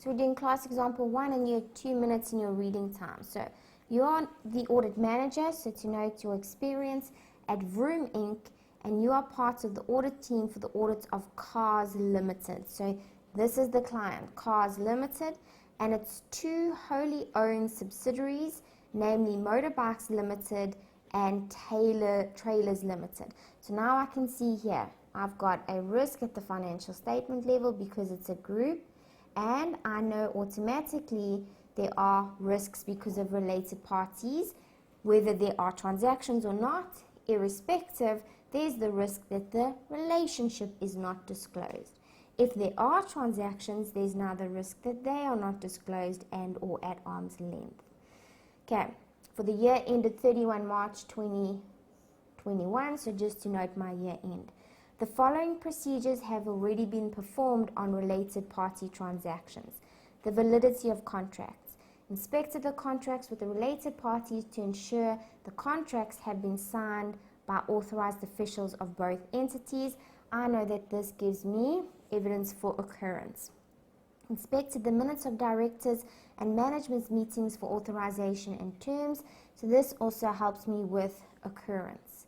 So we're doing class example 1 and you have 2 minutes in your reading time. So you're the audit manager, so to note your experience at Vroom Inc. and you are part of the audit team for the audit of Cars Limited. So this is the client, Cars Limited, and it's 2 wholly owned subsidiaries, namely Motorbikes Limited and Trailers Limited. So now I can see here, I've got a risk at the financial statement level because it's a group, and I know automatically there are risks because of related parties, whether there are transactions or not, irrespective, there's the risk that the relationship is not disclosed. If there are transactions, there's now the risk that they are not disclosed and or at arm's length. Okay, for the year ended 31 March 2021, so just to note my year end. The following procedures have already been performed on related party transactions. The validity of contracts. Inspected the contracts with the related parties to ensure the contracts have been signed by authorized officials of both entities. I know that this gives me evidence for occurrence. Inspected the minutes of directors and management's meetings for authorization and terms. So this also helps me with occurrence.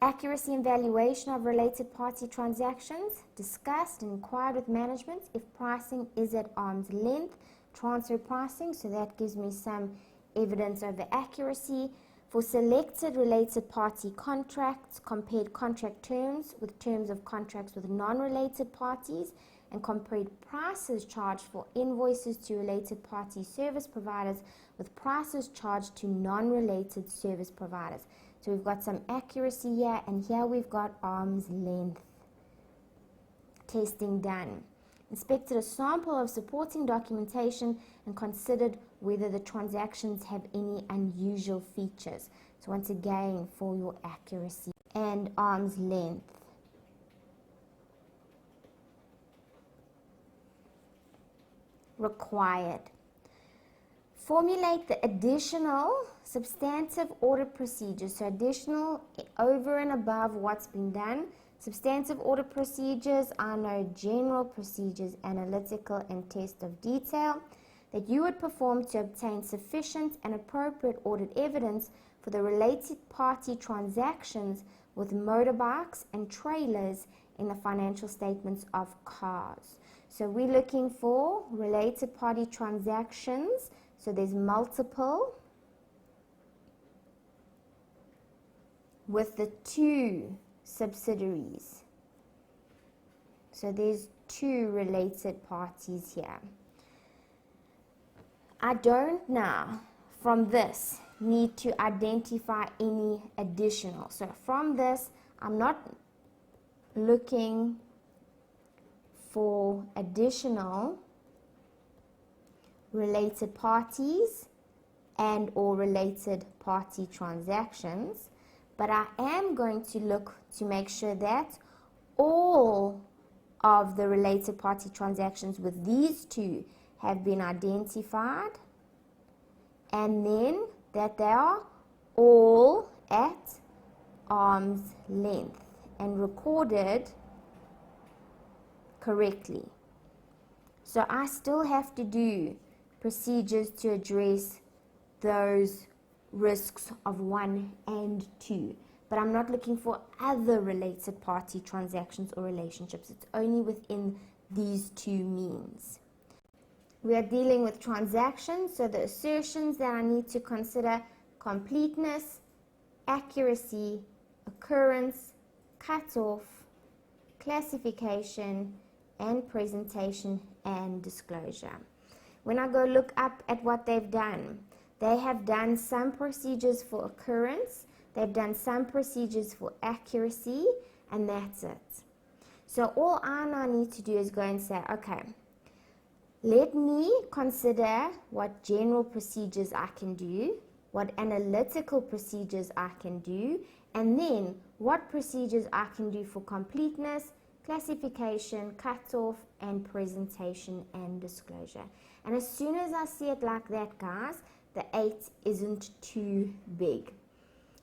Accuracy and valuation of related party transactions. Discussed and inquired with management if pricing is at arm's length. Transfer pricing, so that gives me some evidence over accuracy. For selected related party contracts, compared contract terms with terms of contracts with non-related parties, and compared prices charged for invoices to related party service providers with prices charged to non-related service providers. So we've got some accuracy here, and here we've got arm's length testing done. Inspected a sample of supporting documentation and considered whether the transactions have any unusual features. So once again, for your accuracy and arm's length. Required. Formulate the additional substantive audit procedures. So additional over and above what's been done. Substantive audit procedures are no general procedures, analytical and test of detail that you would perform to obtain sufficient and appropriate audit evidence for the related party transactions with motorbikes and trailers in the financial statements of cars. So we're looking for related party transactions. So there's multiple with the 2 subsidiaries. So there's 2 related parties here. I don't now, from this, need to identify any additional. So from this, I'm not looking for additional related parties and or related party transactions, but I am going to look to make sure that all of the related party transactions with these 2 have been identified, and then that they are all at arm's length and recorded correctly. So I still have to do procedures to address those risks of 1 and 2. But I'm not looking for other related party transactions or relationships. It's only within these 2 means. We are dealing with transactions, so the assertions that I need to consider: completeness, accuracy, occurrence, cutoff, classification, and presentation and disclosure. When I go look up at what they've done, they have done some procedures for occurrence, they've done some procedures for accuracy, and that's it. So all I now need to do is go and say, okay, let me consider what general procedures I can do, what analytical procedures I can do, and then what procedures I can do for completeness, classification, cutoff, and presentation and disclosure. And as soon as I see it like that, guys, the 8 isn't too big.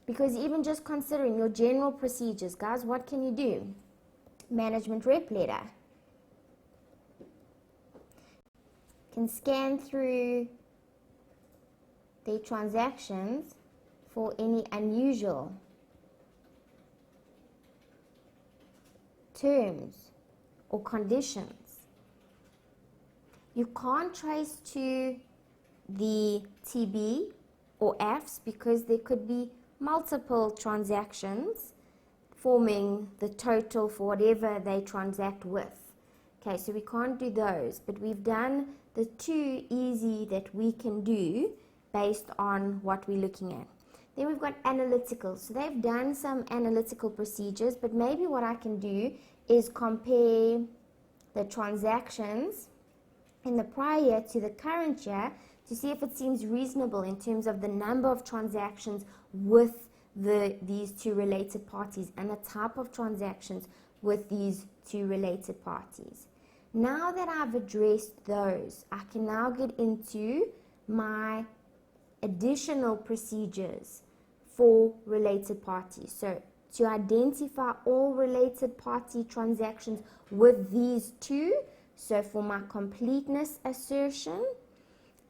Because even just considering your general procedures, guys, what can you do? Management rep letter. can scan through their transactions for any unusual terms or conditions. You can't trace to the TB or Fs because there could be multiple transactions forming the total for whatever they transact with. Okay, so we can't do those, but we've done the two easy that we can do based on what we're looking at. Then we've got analytical. So they've done some analytical procedures, but maybe what I can do is compare the transactions in the prior year to the current year to see if it seems reasonable in terms of the number of transactions with these two related parties and the type of transactions with these two related parties. Now that I've addressed those, I can now get into my additional procedures for related parties. So to identify all related party transactions with these two, so for my completeness assertion,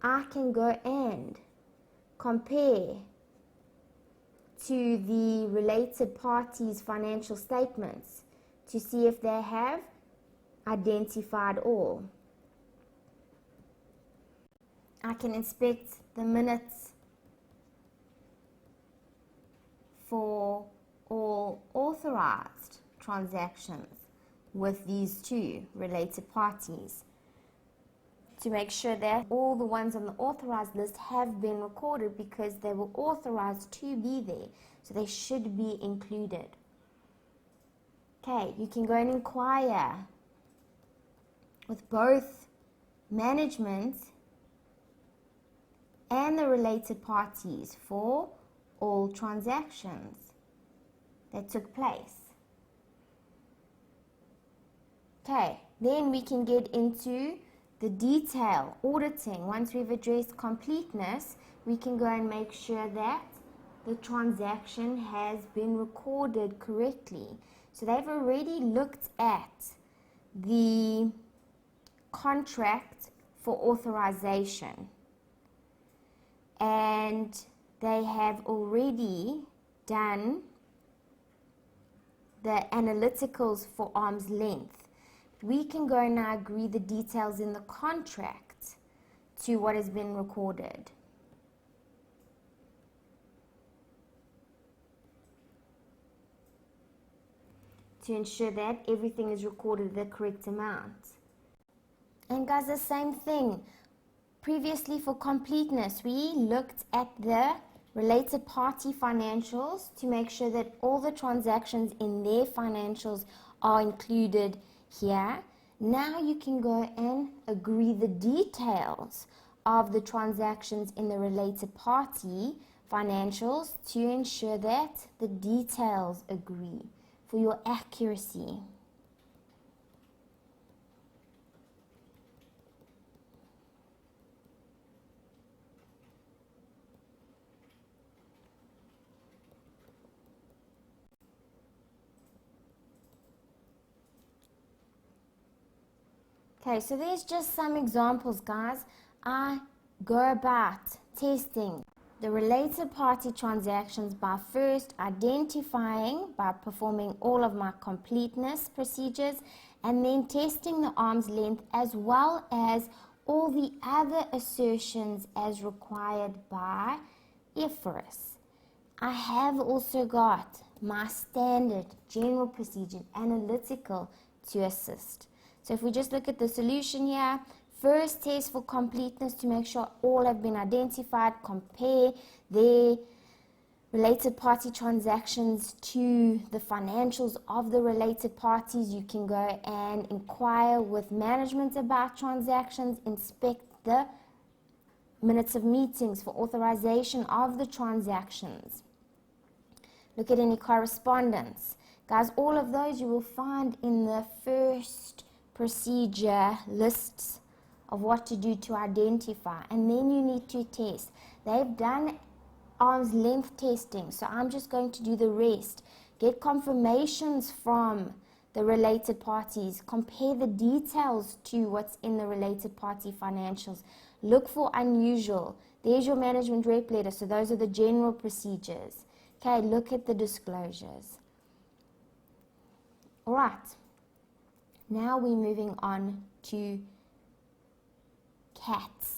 I can go and compare to the related parties' financial statements to see if they have identified all. I can inspect the minutes for all authorized transactions with these two related parties to make sure that all the ones on the authorized list have been recorded because they were authorized to be there, so they should be included. Okay, you can go and inquire with both management and the related parties for all transactions that took place. Okay, then we can get into the detail auditing. Once we've addressed completeness, we can go and make sure that the transaction has been recorded correctly. So they've already looked at the contract for authorization and they have already done the analyticals for arm's length. We can go now agree the details in the contract to what has been recorded. To ensure that everything is recorded the correct amount. And guys, the same thing. Previously for completeness, we looked at the related party financials to make sure that all the transactions in their financials are included here. Now you can go and agree the details of the transactions in the related party financials to ensure that the details agree for your accuracy. Okay, so there's just some examples, guys. I go about testing the related party transactions by first identifying, by performing all of my completeness procedures, and then testing the arm's length as well as all the other assertions as required by IFRS. I have also got my standard general procedure analytical to assist. So if we just look at the solution here, first test for completeness to make sure all have been identified, compare their related party transactions to the financials of the related parties. You can go and inquire with management about transactions, inspect the minutes of meetings for authorization of the transactions. Look at any correspondence. Guys, all of those you will find in the first procedure lists of what to do to identify, and then you need to test. They've done arm's length testing, so I'm just going to do the rest. Get confirmations from the related parties. Compare the details to what's in the related party financials. Look for unusual. There's your management rep letter. So those are the general procedures. Okay, look at the disclosures. All right. Now we're moving on to cats.